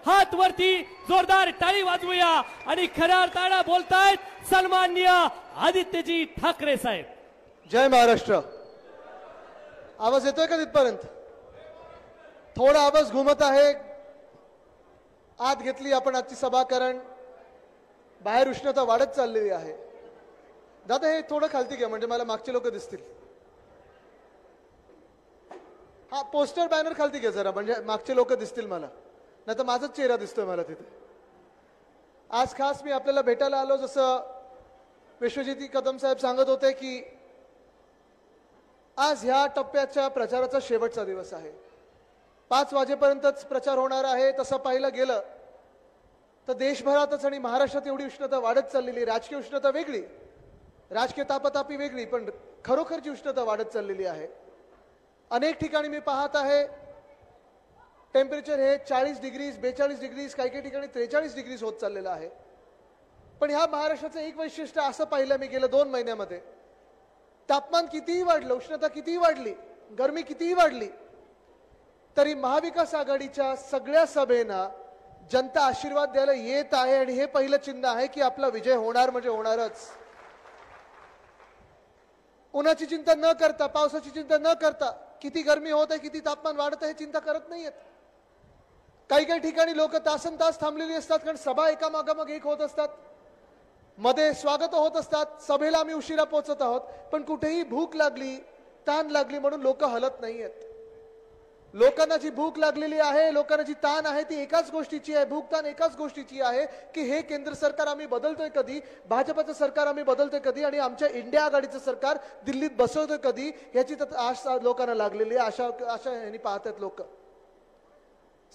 हात वरती जोरदार टाळी वाजवूया आणि खऱ्या अर्थाने बोलतायत सन्माननीय आदित्यजी ठाकरे साहेब. जय महाराष्ट्र. आवाज येतोय का तिथपर्यंत? थोडा आवाज घुमत आहे. आत घेतली आपण आजची सभा, कारण बाहेर उष्णता वाढत चाललेली आहे. दादा हे थोडं खालती घ्या म्हणजे मला मागचे लोक दिसतील. हा पोस्टर बॅनर खालती घ्या जरा, म्हणजे मागचे लोक दिसतील मला, नाही तर माझाच चेहरा दिसतोय मला तिथे. आज खास मी आपल्याला भेटायला आलो. जसं विश्वजित कदम साहेब सांगत होते की आज ह्या टप्प्याच्या प्रचाराचा शेवटचा दिवस आहे. 5 वाजेपर्यंतच प्रचार होणार आहे. तसं पाहिलं गेलं तर देशभरातच आणि महाराष्ट्रात एवढी उष्णता वाढत चाललेली. राजकीय उष्णता वेगळी, राजकीय तापातापी वेगळी, पण खरोखरची उष्णता वाढत चाललेली आहे. अनेक ठिकाणी मी पाहत आहे टेम्परेचर हे 40 डिग्रीज 42 डिग्रीज काही काही ठिकाणी 43 डिग्रीज होत चाललेलं आहे. पण ह्या महाराष्ट्राचं एक वैशिष्ट्य असं पाहिलं मी गेल्या 2 महिन्यामध्ये, तापमान कितीही वाढलं, उष्णता कितीही वाढली, गरमी कितीही वाढली, तरी महाविकास आघाडीच्या सगळ्या सभेना जनता आशीर्वाद द्यायला येत आहे. आणि हे पहिलं चिन्ह आहे की आपला विजय होणार म्हणजे होणारच. उन्हाची चिंता न करता, पावसाची चिंता न करता, किती गरमी होत आहे, किती तापमान वाढत आहे चिंता करत नाहीयेत. काही काही ठिकाणी लोक तासन तास थांबलेली असतात, कारण सभा एकामागोमाग एक होत असतात, मध्ये स्वागत होत असतात. सभेला आम्ही उशिरा पोहोचत आहोत, पण कुठेही भूक लागली, ताण लागली म्हणून लोक हलत नाहीयेत. लोकांना जी भूक लागलेली आहे, लोकांना जी ताण आहे, ती एकाच गोष्टीची आहे. भूक ताण एकाच गोष्टीची आहे की हे केंद्र सरकार आम्ही बदलतोय कधी, भाजपचं सरकार आम्ही बदलतोय कधी, आणि आमच्या इंडिया आघाडीचं सरकार दिल्लीत बसवतोय कधी, याची तर आश लोकांना लागलेली आहे. अशा यांनी पाहतात लोक.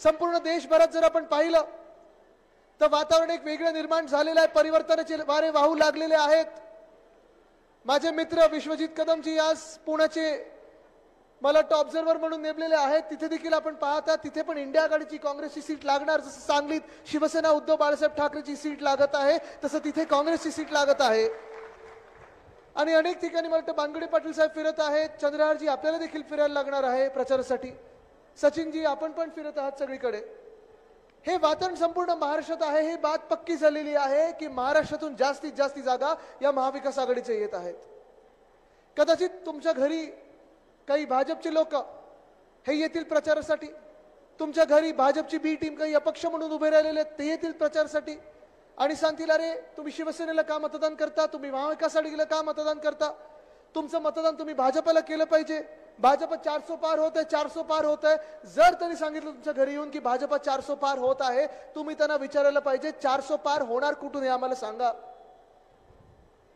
संपूर्ण देशभरात जर आपण पाहिलं तर वातावरण एक वेगळं निर्माण झालेलं आहे. परिवर्तनाचे वारे वाहू लागलेले आहेत. माझे मित्र विश्वजित कदमजी आज पुण्याचे मला वाटतं ऑब्झर्व्हर म्हणून नेमलेले आहेत. तिथे देखील आपण पाहता, तिथे पण इंडिया आघाडीची काँग्रेसची सीट लागणार. जसं सांगलीत शिवसेना उद्धव बाळासाहेब ठाकरेची सीट लागत आहे, तसं तिथे काँग्रेसची सीट लागत आहे. आणि अनेक ठिकाणी मला वाटतं बानगडे पाटील साहेब फिरत आहेत. चंद्रहारजी आपल्याला देखील फिरायला लागणार आहे प्रचारासाठी. सचिनजी आपण पण फिरत आहात सगळीकडे. हे वातावरण संपूर्ण महाराष्ट्रात आहे. ही बात पक्की झालेली आहे की महाराष्ट्रातून जास्तीत जास्त जागा या महाविकास आघाडीचे येत आहेत. कदाचित तुमच्या घरी काही भाजपचे लोक हे येतील प्रचारासाठी. तुमच्या घरी भाजपची बी टीम काही अपक्ष म्हणून उभे राहिलेले आहेत, ते येतील प्रचारासाठी आणि सांगतील अरे तुम्ही शिवसेनेला का मतदान करता, तुम्ही महाविकास आघाडीला का मतदान करता, तुमचं मतदान तुम्ही भाजपला केलं पाहिजे. भाजप 400 पार होत आहे, 400 पार होत आहे. जर त्यांनी सांगितलं तुमच्या घरी येऊन की भाजप 400 पार होत आहे, तुम्ही त्यांना विचारायला पाहिजे 400 पार होणार कुठून हे आम्हाला सांगा.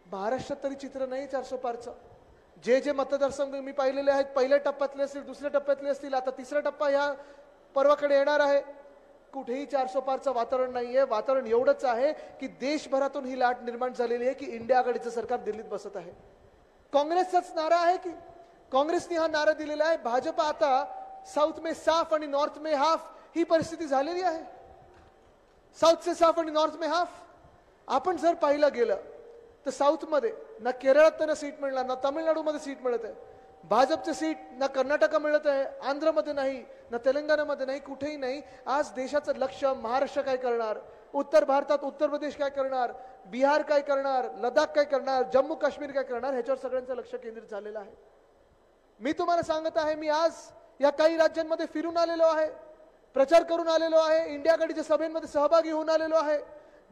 महाराष्ट्रात तरी चित्र नाही 400 पारचं. जे जे मतदारसंघ मी पाहिलेले आहेत, पहिल्या टप्प्यातले असतील, दुसऱ्या टप्प्यातले असतील, आता तिसरा टप्पा ह्या पर्वाकडे येणार आहे, कुठेही 400 पारचं वातावरण नाहीये. वातावरण एवढंच आहे की देशभरातून ही लाट निर्माण झालेली आहे की इंडिया आघाडीचं सरकार दिल्लीत बसत आहे. काँग्रेसचाच नारा आहे की काँग्रेसने हा नारा दिलेला आहे. भाजप आता साउथ में साफ आणि नॉर्थ में हाफ ही परिस्थिती झालेली आहे. साउथ से साफ आणि नॉर्थ में हाफ. आपण जर पाहिलं गेलं तर साऊथ मध्ये ना केरळात त्यांना सीट मिळणार, ना तामिळनाडूमध्ये सीट मिळत आहे. भाजपचे सीट ना कर्नाटक मिळत आहे, आंध्रमध्ये नाही, ना तेलंगणामध्ये नाही, कुठेही नाही. आज देशाचं लक्ष महाराष्ट्र काय करणार, उत्तर भारतात उत्तर प्रदेश काय करणार, बिहार काय करणार, लडाख काय करणार, जम्मू काश्मीर काय करणार, ह्याच्यावर सगळ्यांचं लक्ष केंद्रित झालेलं आहे. मी तुम्हाला सांगत आहे, मी आज या काही राज्यांमध्ये फिरून आलेलो आहे, प्रचार करून आलेलो आहे, इंडिया आघाडीच्या सभेमध्ये सहभागी होऊन आलेलो आहे.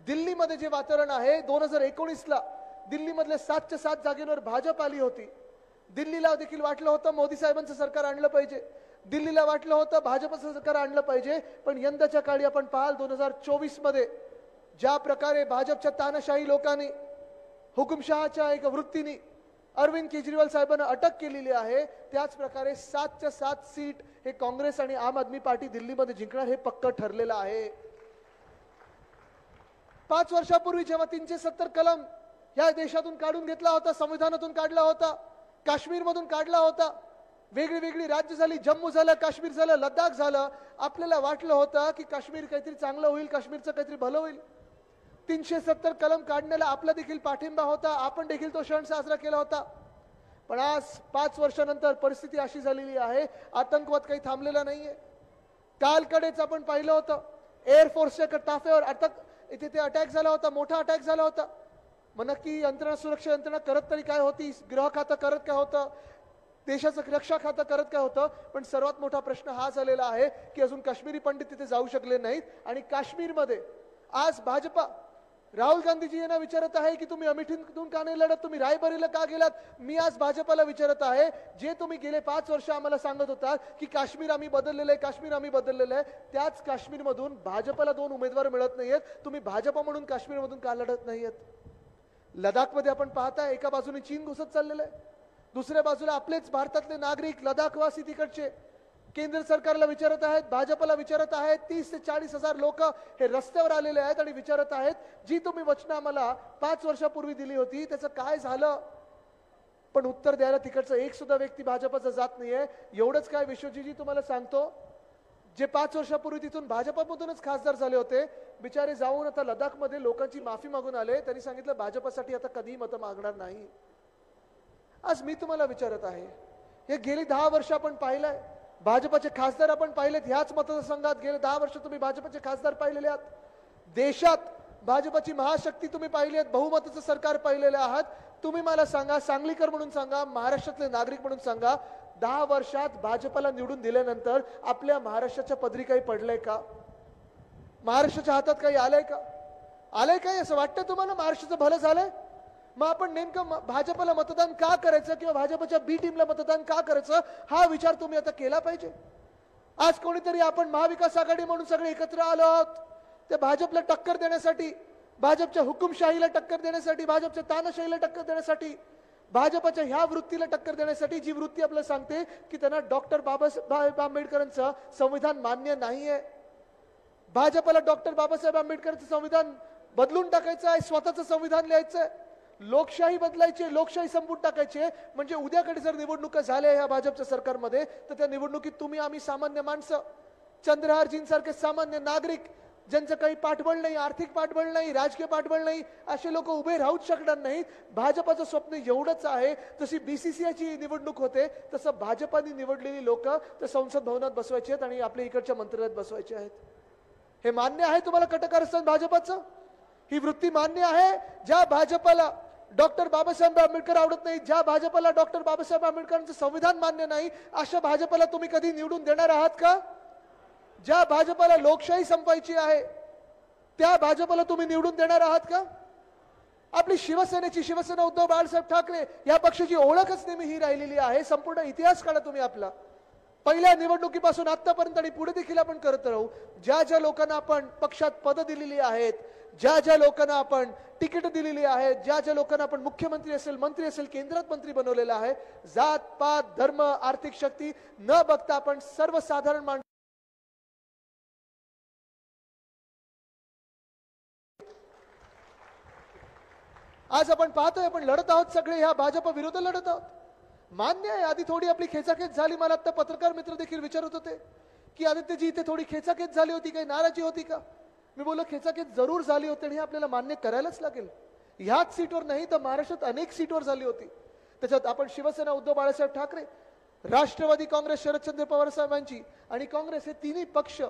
दिल्लीमध्ये जे वातावरण आहे 2019ला दिल्लीमधल्या 7च्या 7 जागेवर भाजप आली होती. दिल्लीला देखील वाटलं होतं मोदी साहेबांचं सरकार आणलं पाहिजे, दिल्लीला वाटलं होतं भाजपचं सरकार आणलं पाहिजे. पण यंदाच्या काळी आपण पाहाल 2024 मध्ये ज्या प्रकारे भाजपच्या तानाशाही लोकांनी हुकुमशहाच्या एक वृत्तीने अरविंद केजरीवाल साहेबांना अटक केलेली आहे, त्याच प्रकारे 7च्या 7 सीट हे काँग्रेस आणि आम आदमी पार्टी दिल्लीमध्ये जिंकणार हे पक्क ठरलेलं आहे. 5 वर्षापूर्वी जेव्हा 370 कलम या देशातून काढून घेतला होता, संविधानातून काढला होता, काश्मीरमधून काढला होता, वेगळी वेगळी राज्य झाली, जम्मू झालं, काश्मीर झालं, लडाख झालं. आपल्याला वाटलं होतं की काश्मीर काहीतरी चांगलं होईल, काश्मीरचं काहीतरी भलं होईल. 370 कलम काढण्याला आपला देखील पाठिंबा होता, आपण देखील तो क्षण साजरा केला होता. पण आज 5 वर्षानंतर परिस्थिती अशी झालेली आहे, आतंकवाद काही थांबलेला नाहीये. कालकडेच आपण पाहिलं होतं एअरफोर्सच्या ताफ्यावर अटक इथे ते अटॅक झाला होता, मोठा अटॅक झाला होता. मग नक्की यंत्रणा, सुरक्षा यंत्रणा करत तरी काय होती, गृह खातं करत काय होतं, देशाचं रक्षा खातं करत काय होतं. पण सर्वात मोठा प्रश्न हा झालेला आहे की अजून काश्मीरी पंडित तिथे जाऊ शकले नाहीत. आणि काश्मीरमध्ये आज भाजपा राहुल गांधीजी यांना विचारत आहे की तुम्ही अमेठीतून का नाही लढत, तुम्ही रायबरेलीला का गेलात. मी आज भाजपाला विचारत आहे, जे तुम्ही गेले 5 वर्ष आम्हाला सांगत होता की काश्मीर आम्ही बदललेलं आहे, काश्मीर आम्ही बदललेलं आहे, त्याच काश्मीरमधून भाजपला 2 उमेदवार मिळत नाहीयेत. तुम्ही भाजपा म्हणून काश्मीरमधून का लढत नाहीयेत. लडाखमध्ये आपण पाहताय एका बाजूने चीन घुसत चाललेलं आहे, दुसऱ्या बाजूला आपलेच भारतातले नागरिक लडाखवासी तिकडचे केंद्र सरकारला विचारत आहेत, भाजपला विचारत आहेत. 30 ते 40 हजार लोक हे रस्त्यावर आलेले आहेत आणि विचारत आहेत, जी तुम्ही वचनं आम्हाला 5 वर्षापूर्वी दिली होती त्याचं काय झालं. पण उत्तर द्यायला तिकडचं एक सुद्धा व्यक्ती भाजपचा जात नाहीये. एवढंच काय विश्वजीजी तुम्हाला सांगतो, जे 5 वर्षापूर्वी तिथून भाजपमधूनच खासदार झाले होते, बिचारे जाऊन आता लडाखमध्ये लोकांची माफी मागून आले. त्यांनी सांगितलं भाजपसाठी आता कधीही मतं मागणार नाही. आज मी तुम्हाला विचारत आहे, हे गेली 10 वर्ष आपण पाहिलंय, भाजपचे खासदार आपण पाहिलेत ह्याच मतदारसंघात. गेले 10 वर्ष तुम्ही भाजपचे खासदार पाहिलेले आहात. देशात भाजपची महाशक्ती तुम्ही पाहिली आहेत, बहुमताचं सरकार पाहिलेले आहात. तुम्ही मला सांगा, सांगलीकर म्हणून सांगा, महाराष्ट्रातले नागरिक म्हणून सांगा, 10 वर्षात भाजपला निवडून दिल्यानंतर आपल्या महाराष्ट्राच्या पदरी काही पडलंय का, महाराष्ट्राच्या हातात काही आलंय का, आलंय काय असं वाटतं तुम्हाला महाराष्ट्राचं भलं झालंय. मग आपण नेमकं भाजपला मतदान का करायचं किंवा भाजपच्या बी टीमला मतदान का करायचं हा विचार तुम्ही आता केला पाहिजे. आज कोणीतरी आपण महाविकास आघाडी म्हणून सगळे एकत्र आलो आहोत ते भाजपला टक्कर देण्यासाठी, भाजपच्या हुकुमशाहीला टक्कर देण्यासाठी, भाजपच्या तानाशाहीला टक्कर देण्यासाठी, भाजपच्या ह्या वृत्तीला टक्कर देण्यासाठी, जी वृत्ती आपल्याला सांगते की त्यांना डॉक्टर बाबासाहेब आंबेडकरांचं संविधान मान्य नाहीये. भाजपला डॉक्टर बाबासाहेब आंबेडकरांचं संविधान बदलून टाकायचं आहे, स्वतःचं संविधान लिहायचंय, लोकशाही बदलायची, लोकशाही संपून टाकायची. म्हणजे उद्याकडे जर निवडणुका झाल्या ह्या भाजपच्या सरकारमध्ये तर त्या निवडणुकीत तुम्ही आम्ही सामान्य माणसं, चंद्रहारजींसारखे सामान्य नागरिक, ज्यांचं काही पाठबळ नाही, आर्थिक पाठबळ नाही, राजकीय पाठबळ नाही, असे लोक उभे राहूच शकणार नाहीत. भाजपाचं स्वप्न एवढंच आहे, जशी बीसीसीआयची निवडणूक होते तसं भाजपाने निवडलेली लोक तर संसद भवनात बसवायची आहेत आणि आपल्या इकडच्या मंत्रालयात बसवायचे आहेत. हे मान्य आहे तुम्हाला कटकारस्थान भाजपाचं? ही वृत्ती मान्य आहे? ज्या भाजपाला डॉक्टर बाबासाहेब आंबेडकर आवडत नाही, ज्या भाजपाला डॉक्टर बाबासाहेब आंबेडकरांचं संविधान मान्य नाही, अशा भाजपाला तुम्ही कधी निवडून देणार आहात का? ज्या भाजपाला लोकशाही संपवायची आहे त्या भाजपाला तुम्ही निवडून देणार आहात का? आपली शिवसेना उद्धव बाळासाहेब ठाकरे या पक्षाची ओळखच नेहमी ही राहिलेली आहे. संपूर्ण इतिहास काढा तुम्ही आपला, पहिल्या निवडणुकीपासून आतापर्यंत आणि पुढे देखील आपण करत राहू. ज्या ज्या लोकांना आपण पक्षात पद दिलेली आहेत, ज्या ज्या लोकांना आपण तिकीट दिलेली आहेत, ज्या ज्या लोकांना आपण मुख्यमंत्री असेल, मंत्री असेल, केंद्रात मंत्री बनवलेला आहे, जात पात धर्म आर्थिक शक्ती न बघता आपण सर्वसाधारण माणसं आज आपण पाहतोय, आपण लढत आहोत सगळे ह्या भाजप विरोधात लढत आहोत. मान्य आहे आधी थोडी आपली खेचाखेच झाली. मला आता पत्रकार मित्र देखील विचारत होते की आदित्यजी इथे थोडी खेचाखेच झाली होती, काही नाराजी होती का? मी बोललो खेचाखेच जरूर झाली होती आणि हे आपल्याला मान्य करायलाच लागेल. ह्याच सीटवर नाही तर महाराष्ट्रात अनेक सीटवर झाली होती. त्याच्यात आपण शिवसेना उद्धव बाळासाहेब ठाकरे, राष्ट्रवादी काँग्रेस शरदचंद्र पवार साहेबांची आणि काँग्रेस हे तिन्ही पक्ष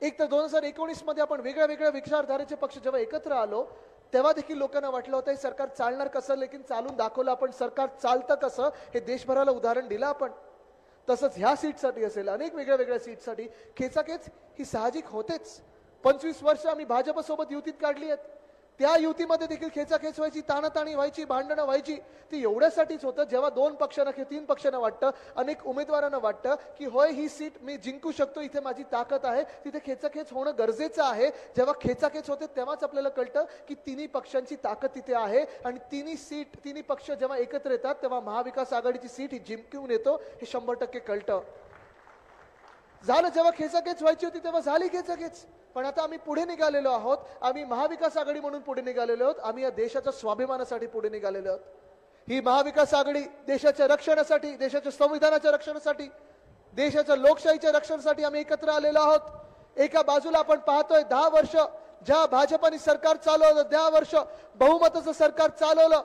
एक तर 2019 मध्ये आपण वेगळ्या वेगळ्या विचारधारेचे पक्ष जेव्हा एकत्र आलो तेव्हा देखील लोकांना वाटलं होतं हे सरकार चालणार कसं, लेकिन चालून दाखवलं आपण. सरकार चालतं कसं हे देशभराला उदाहरण दिलं आपण. तसंच ह्या सीटसाठी असेल, अनेक वेगळ्या वेगळ्या सीटसाठी खेचाखेच ही साहजिक होतेच. 25 वर्ष आम्ही भाजपसोबत युतीत काढली आहेत, त्या युतीमध्ये देखील खेचाखेच व्हायची, ताणाताणी व्हायची, भांडणं व्हायची. ती एवढ्यासाठीच होतं जेव्हा 2 पक्षांना किंवा 3 पक्षांना वाटतं, अनेक उमेदवारांना वाटतं की होय ही सीट मी जिंकू शकतो, इथे माझी ताकद आहे, तिथे खेचाखेच होणं गरजेचं आहे. जेव्हा खेचाखेच होते तेव्हाच आपल्याला कळतं की तिन्ही पक्षांची ताकद तिथे आहे आणि तिन्ही पक्ष जेव्हा एकत्र येतात तेव्हा महाविकास आघाडीची सीट ही जिंकून येतो हे 100% कळतं. झालं, जेव्हा खेचाखेच व्हायची होती तेव्हा झाली खेचाखेच. पण आता आम्ही पुढे निघालेलो आहोत, आम्ही महाविकास आघाडी म्हणून पुढे निघालेलो आहोत, आम्ही या देशाच्या स्वाभिमानासाठी पुढे निघालेलो आहोत. ही महाविकास आघाडी देशाच्या रक्षणासाठी, देशाच्या संविधानाच्या रक्षणासाठी, देशाच्या लोकशाहीच्या रक्षणासाठी आम्ही एकत्र आलेलो आहोत. एका बाजूला आपण पाहतोय 10 वर्ष ज्या भाजपाने सरकार चालवलं, 10 वर्ष बहुमताचं सरकार चालवलं,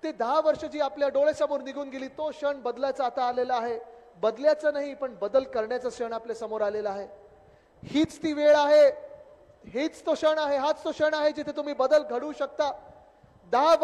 ते 10 वर्ष जी आपल्या डोळ्यासमोर निघून गेली तो क्षण बदलायचा आता आलेला आहे. बदल्याचं नाही पण बदल करण्याचा क्षण आपल्या समोर आलेला आहे. हीच ती वेळ आहे हेच तो क्षण आहे, हाच तो क्षण आहे जिथे तुम्ही बदल घडवू शकता. 10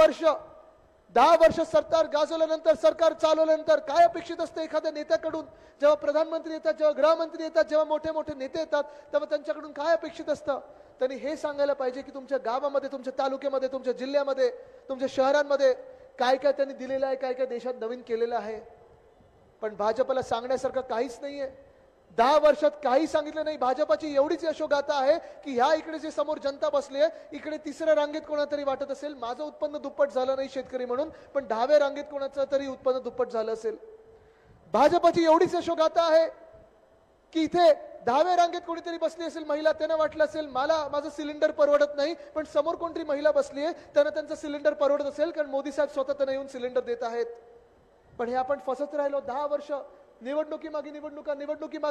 वर्ष सरकार गाजवल्यानंतर, सरकार चालवल्यानंतर काय अपेक्षित असतं एखाद्या नेत्याकडून? जेव्हा प्रधानमंत्री येतात, जेव्हा गृहमंत्री येतात, जेव्हा मोठे मोठे नेते येतात, तेव्हा त्यांच्याकडून काय अपेक्षित असतं? त्यांनी हे सांगायला पाहिजे की तुमच्या गावामध्ये, तुमच्या तालुक्यामध्ये, तुमच्या जिल्ह्यामध्ये, तुमच्या शहरांमध्ये काय काय त्यांनी दिलेलं आहे, काय काय देशात नवीन केलेलं आहे. पण भाजपला सांगण्यासारखं काहीच नाहीये. 10 वर्षात काही सांगितलं नाही. भाजपाची एवढीच यशोगाथा आहे की ह्या इकडे जे समोर जनता बसली आहे, इकडे तिसऱ्या रांगेत कोणातरी वाटत असेल माझं उत्पन्न दुप्पट झालं नाही शेतकरी म्हणून, पण 10व्या रांगेत कोणाचं तरी उत्पन्न दुप्पट झालं असेल. भाजपाची एवढीच यशोगाथा आहे की इथे 10व्या रांगेत कोणीतरी बसली असेल महिला, त्यांना वाटलं असेल मला माझं सिलेंडर परवडत नाही, पण समोर कोणतरी महिला बसली आहे त्यांना त्यांचं सिलेंडर परवडत असेल कारण मोदी साहेब स्वतः त्यांना येऊन सिलेंडर देत आहेत. पण हे आपण फसत राहिलो 10 वर्ष. निवडणुकीमागे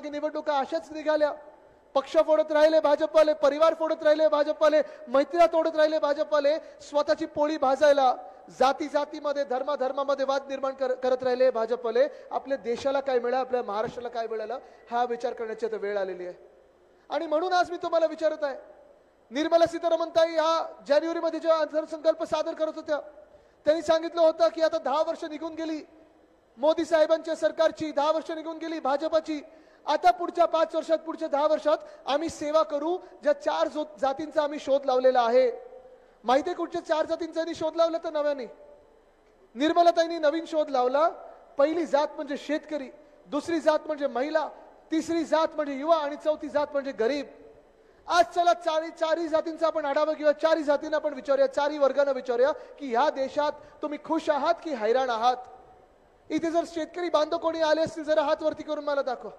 निवडणुका अशाच निघाल्या. पक्ष फोडत राहिले भाजपवाले, परिवार फोडत राहिले भाजपवाले, मैत्र्या तोडत राहिले भाजपवाले, स्वतःची पोळी भाजायला जातीमध्ये, धर्मामध्ये वाद निर्माण करत राहिले भाजपवाले. आपल्या देशाला काय मिळालं, आपल्या महाराष्ट्राला काय मिळालं, हा विचार करण्याची आता वेळ आलेली आहे. आणि म्हणून आज मी तुम्हाला विचारत आहे, निर्मला सीतारामन ताई ह्या जानेवारीमध्ये जेव्हा अर्थसंकल्प सादर करत होत्या, त्यांनी सांगितलं होतं की आता 10 वर्ष निघून गेली मोदी साहेबांच्या सरकारची, 10 वर्ष निघून गेली भाजपाची. आता पुढच्या 5 वर्षात, पुढच्या 10 वर्षात आम्ही सेवा करू ज्या 4 जातींचा आम्ही शोध लावलेला आहे. माहिती कुठच्या 4 जातींचा शोध लावला? तर नव्याने निर्मलाताईंनी नवीन शोध लावला. पहिली जात म्हणजे शेतकरी, दुसरी जात म्हणजे महिला, तिसरी जात म्हणजे युवा आणि चौथी जात म्हणजे गरीब. आज चला चारही जातींचा आपण आढावा घेऊया. 4 जातींना आपण विचारूया, 4 वर्गांना विचारूया की ह्या देशात तुम्ही खुश आहात की हैराण आहात? इथे जर शेतकरी बांधव कोणी आले असतील जरा हात वरती करून मला दाखवा.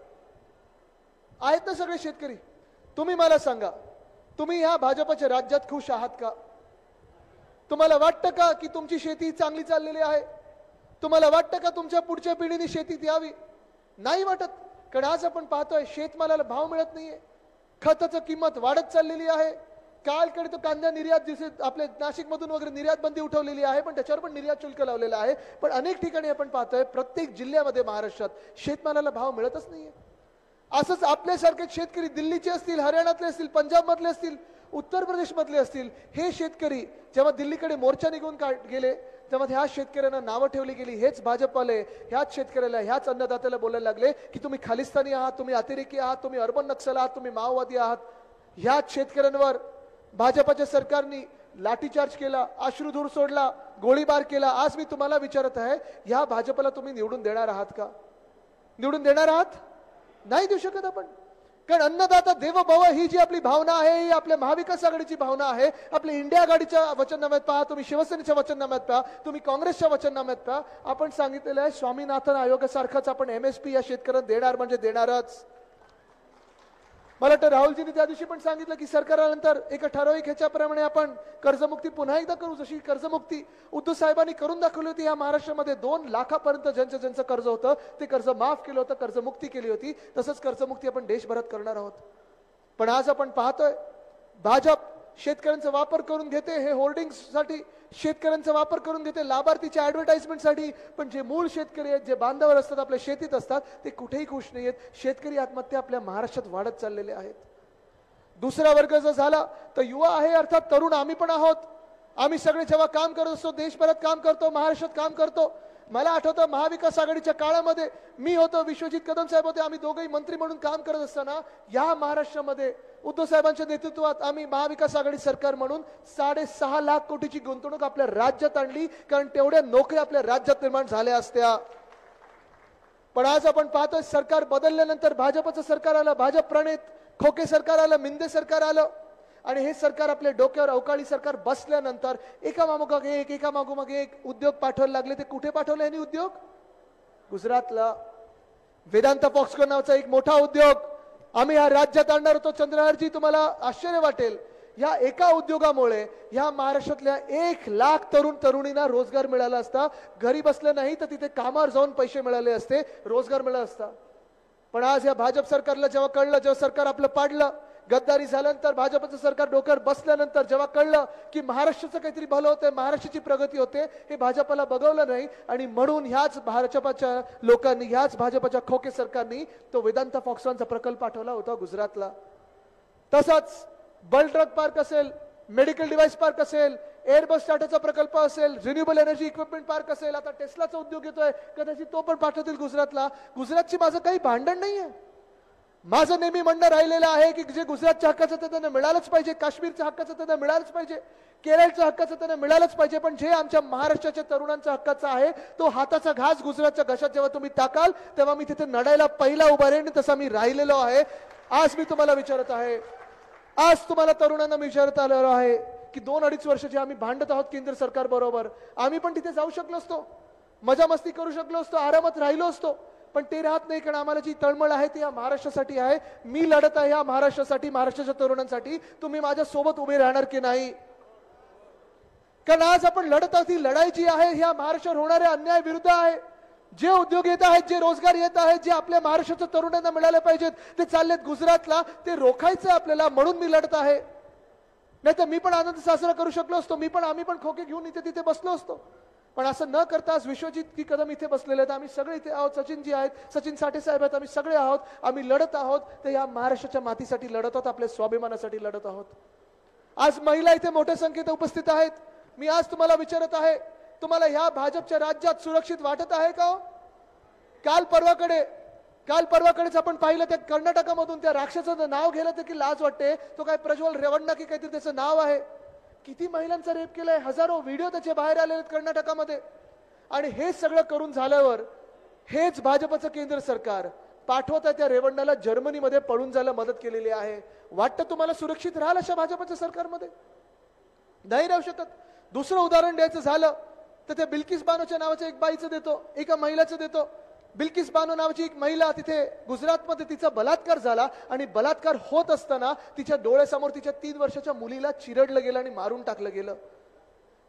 आहेत ना सगळे शेतकरी? तुम्ही मला सांगा, तुम्ही ह्या भाजपच्या राज्यात खुश आहात का? तुम्हाला वाटतं का की तुमची शेती चांगली चाललेली आहे? तुम्हाला वाटतं का तुमच्या पुढच्या पिढीने शेतीत यावी? नाही वाटत. कारण आज आपण पाहतोय शेतमालाला भाव मिळत नाहीये, खताची किंमत वाढत चाललेली आहे. कालकडे तो कांदा निर्यात दिवशी आपल्या नाशिक मधून वगैरे निर्यात बंदी उठवलेली आहे, पण त्याच्यावर पण निर्यात शुल्क लावलेलं आहे. पण अनेक ठिकाणी आपण पाहतोय प्रत्येक जिल्ह्यामध्ये महाराष्ट्रात शेतमालाला भाव मिळतच नाहीये. असंच आपल्यासारखे शेतकरी दिल्लीचे असतील, हरियाणातले असतील, पंजाब मधले असतील, उत्तर प्रदेश मधले असतील, हे शेतकरी जेव्हा दिल्लीकडे मोर्चा निघून गेले तेव्हा ह्या शेतकऱ्यांना नावं ठेवली गेली. हेच भाजपवाले ह्याच शेतकऱ्याला, ह्याच अन्नदात्याला बोलायला लागले की तुम्ही खालिस्तानी आहात, तुम्ही अतिरेकी आहात, तुम्ही अर्बन नक्सल आहात, तुम्ही माओवादी आहात. ह्याच शेतकऱ्यांवर भाजपाच्या सरकारने लाठीचार्ज केला, अश्रुधूर सोडला, गोळीबार केला. आज मी तुम्हाला विचारत आहे, ह्या भाजपला तुम्ही निवडून देणार आहात का? निवडून देणार आहात? नाही देऊ शकत आपण. कारण अन्नदाता देव भव ही जी आपली भावना आहे, ही आपल्या महाविकास आघाडीची भावना आहे. आपल्या इंडिया आघाडीच्या वचननाम्यात पहा, तुम्ही शिवसेनेच्या वचननाम्यात पहा, तुम्ही काँग्रेसच्या वचननाम्यात पहा, आपण सांगितलेलं आहे स्वामीनाथन आयोगासारखंच आपण MSP या शेतकऱ्यांना देणार म्हणजे देणारच. मला वाटतं राहुलजींनी त्या दिवशी पण सांगितलं की सरकार आल्यानंतर एका ठराविक ह्याच्याप्रमाणे आपण कर्जमुक्ती पुन्हा एकदा करू. जशी कर्जमुक्ती उद्धव साहेबांनी करून दाखवली होती या महाराष्ट्रामध्ये, 2 लाखापर्यंत ज्यांचं कर्ज होतं ते कर्ज माफ केलं होतं, कर्जमुक्ती केली होती. तसंच कर्जमुक्ती आपण देशभरात करणार आहोत. पण आज आपण पाहतोय भाजप शेतकऱ्यांचा वापर करून घेते, हे होर्डिंगसाठी शेतकऱ्यांचा वापर करून घेते, लाभार्थीच्या ऍडव्हर्टाइजमेंटसाठी. पण जे मूळ शेतकरी आहेत, जे बांधावर असतात, आपल्या शेतीत असतात, ते कुठेही खुश नाही आहेत. शेतकरी आत्महत्या आपल्या महाराष्ट्रात वाढत चाललेल्या आहेत. दुसरा वर्ग जर झाला तर युवा आहे, अर्थात तरुण आम्ही पण आहोत. आम्ही सगळे जेव्हा काम करत असतो, देशभरात काम करतो, महाराष्ट्रात काम करतो. मला आठवतं महाविकास आघाडीच्या काळामध्ये मी होतो, विश्वजित कदम साहेब होते, आम्ही दोघेही मंत्री म्हणून काम करत असताना या महाराष्ट्रामध्ये उद्धव साहेबांच्या नेतृत्वात आम्ही महाविकास आघाडी सरकार म्हणून 6.5 लाख कोटीची गुंतवणूक आपल्या राज्यात आणली. कारण तेवढ्या नोकऱ्या आपल्या राज्यात निर्माण झाल्या असत्या. पण आज आपण पाहतोय सरकार बदलल्यानंतर भाजपचं सरकार आलं, भाजप प्रणित खोके सरकार आलं, मिंदे सरकार आलं. आणि हे सरकार आपल्या डोक्यावर अवकाळी सरकार बसल्यानंतर एका मागोमाग एक उद्योग पाठवायला लागले. ते कुठे पाठवले यांनी उद्योग? गुजरातला वेदांता फॉक्सकॉन नावाचा एक मोठा उद्योग आम्ही या राज्यात आणणार होतो. चंद्रहारजी, तुम्हाला आश्चर्य वाटेल, या एका उद्योगामुळे या महाराष्ट्रातल्या 1 लाख तरुणींना रोजगार मिळाला असता. घरी बसले नाही तर तिथे कामावर जाऊन पैसे मिळाले असते, रोजगार मिळाला असता. पण आज या भाजप सरकारला जेव्हा कळलं, जेव्हा सरकार आपलं पाडलं, गद्दारी झाल्यानंतर, भाजपचं सरकार डोक्यावर बसल्यानंतर जेव्हा कळलं की महाराष्ट्राचं काहीतरी भलं होतंय, महाराष्ट्राची प्रगती होते, हे भाजपला बघवलं नाही. आणि म्हणून ह्याच भाजपच्या लोकांनी, ह्याच भाजपच्या खोके सरकारनी तो वेदांता फॉक्सकॉनचा प्रकल्प पाठवला होता गुजरातला. तसंच बल्क ड्रग पार्क असेल, मेडिकल डिव्हाइस पार्क असेल, एअरबस स्टार्टरचा प्रकल्प असेल, रिन्युएबल एनर्जी इक्विपमेंट पार्क असेल, आता टेस्लाचा उद्योग येतोय, कदाचित तो पण पाठवतील गुजरातला. गुजरातची माझं काही भांडण नाहीये. माझं नेहमी म्हणणं राहिलेलं आहे की जे गुजरातच्या हक्काचं ते त्यांना मिळालंच पाहिजे, काश्मीरच्या हक्काचं त्यांना मिळालंच पाहिजे, केरळच्या हक्काचं त्यांना मिळालंच पाहिजे. पण जे आमच्या महाराष्ट्राच्या तरुणांच्या हक्काचा आहे तो हाताचा घास गुजरातच्या घशात जेव्हा तुम्ही टाकाल तेव्हा मी तिथे नडायला पहिला उभा राहीन. तसा मी राहिलेलो आहे. आज मी तुम्हाला विचारत आहे, आज तुम्हाला तरुणांना मी विचारत आलेलो आहे की 2-2.5 वर्ष जे आम्ही भांडत आहोत केंद्र सरकार बरोबर, आम्ही पण तिथे जाऊ शकलो असतो, मजा मस्ती करू शकलो असतो, आरामात राहिलो असतो. पण ते राहत नाही, कारण आम्हाला जी तळमळ आहे ती या महाराष्ट्रासाठी आहे. मी लढत आहे या महाराष्ट्रासाठी, महाराष्ट्राच्या तरुणांसाठी. तुम्ही माझ्या सोबत उभे राहणार की नाही? कारण आज आपण लढत आहोत, ही लढाई जी आहे ह्या महाराष्ट्रावर होणाऱ्या अन्याय विरुद्ध आहे. जे उद्योग येत आहेत, जे रोजगार येत आहेत, जे आपल्या महाराष्ट्राच्या तरुणांना मिळाले पाहिजेत ते चाललेत गुजरातला, ते रोखायचं आपल्याला. म्हणून मी लढत आहे. नाही तर मी पण आनंद साजरा करू शकलो असतो, आम्ही पण खोके घेऊन इथे तिथे बसलो असतो. पण असं न करता आज विश्वजित की कदम इथे बसलेले आहेत, आम्ही सगळे इथे आहोत, सचिनजी आहेत, सचिन साठे साहेब आहेत, आम्ही सगळे आहोत. आम्ही लढत आहोत तर या महाराष्ट्राच्या मातीसाठी लढत आहोत, आपल्या स्वाभिमानासाठी लढत आहोत. आज महिला इथे मोठ्या संख्येत उपस्थित आहेत. मी आज तुम्हाला विचारत आहे, तुम्हाला ह्या भाजपच्या राज्यात सुरक्षित वाटत आहे का? काल परवाकडेच आपण पाहिलं त्या कर्नाटकामधून त्या राक्षसाचं नाव घेतलं तर की लाज वाटते. तो काय प्रज्वल रेवण्णा की काहीतरी त्याचं नाव आहे. किती महिलांचा रेप केलाय, हजारो व्हिडिओ त्याचे बाहेर आलेले आहेत कर्नाटकामध्ये. आणि हे सगळं करून झाल्यावर हेच भाजपचं केंद्र सरकार पाठवत आहे त्या रेवण्णाला जर्मनीमध्ये पळून जायला मदत केलेली आहे. वाटतं तुम्हाला सुरक्षित राहाल अशा भाजपच्या सरकारमध्ये? नाही राहू शकत. दुसरं उदाहरण द्यायचं झालं तर त्या बिल्किस बानोच्या नावाच्या एक बाईचं देतो, एका महिलाचं देतो. बिल्किस बानो नावाची एक महिला, तिथे गुजरातमध्ये तिचा बलात्कार झाला आणि बलात्कार होत असताना तिच्या डोळ्यासमोर तिच्या 3 वर्षाच्या मुलीला चिरडलं गेलं आणि मारून टाकलं गेलं.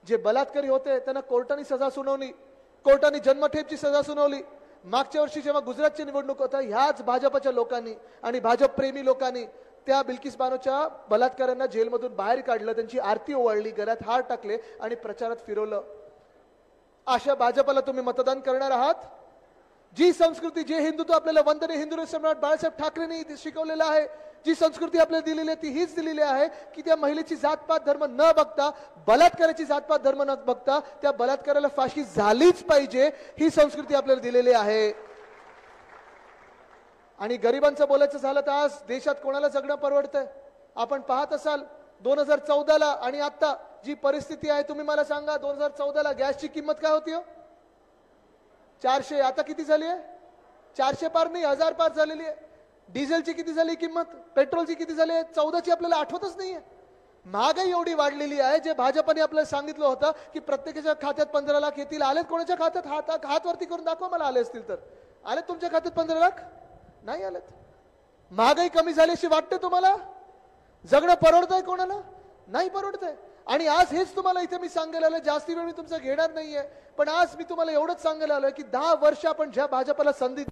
जे बलात्कारी होते त्यांना कोर्टाने सजा सुनावली, कोर्टाने जन्मठेपची सजा सुनावली. मागच्या वर्षी जेव्हा गुजरातची निवडणूक होता, ह्याच भाजपच्या लोकांनी आणि भाजप प्रेमी लोकांनी त्या बिल्किस बानोच्या बलात्कारांना जेलमधून बाहेर काढलं, त्यांची आरती ओवाळली, गळ्यात हार टाकले आणि प्रचारात फिरवलं. अशा भाजपला तुम्ही मतदान करणार आहात? जी संस्कृती, जे हिंदुत्व आपल्याला वंदनीय हिंदू सम्राट बाळासाहेब ठाकरेंनी शिकवलेलं आहे, जी संस्कृती आपल्याला दिलेली आहे ती हीच दिलेली आहे की त्या महिलेची जातपात धर्म न बघता, बलात्काराची जातपात धर्म न बघता त्या बलात्काराला फाशी झालीच पाहिजे, ही संस्कृती आपल्याला दिलेली आहे. आणि गरिबांचं बोलायचं झालं तर आज देशात कोणाला जगणं परवडतंय? आपण पाहत असाल 2014ला आणि आता जी परिस्थिती आहे, तुम्ही मला सांगा 2014ला गॅसची किंमत काय होती? 400. आता किती झाली आहे? 400 पार नाही, 1000 पार झालेली आहे. डिझेलची किती झाली किंमत? पेट्रोलची किती झाली? 14ची आपल्याला आठवतच नाहीये. महागाई एवढी वाढलेली आहे. जे भाजपने आपल्याला सांगितलं होतं की प्रत्येकाच्या खात्यात 15 लाख येतील, आलेत कोणाच्या खात्यात? हात वरती करून दाखवा मला आले असतील तर. आलेत तुमच्या खात्यात 15 लाख? नाही आलेत. महागाई कमी झाल्याशी वाटते तुम्हाला? जगणं परवडतंय कोणाला? नाही परवडतंय. आणि आज हेच तुम्हाला इथे मी सांगायला आलोय, जास्ती वेळ मी तुमचा घेणार नाहीये, पण आज मी तुम्हाला एवढंच सांगायला आलोय की 10 वर्ष आपण ज्या भाजपला संधी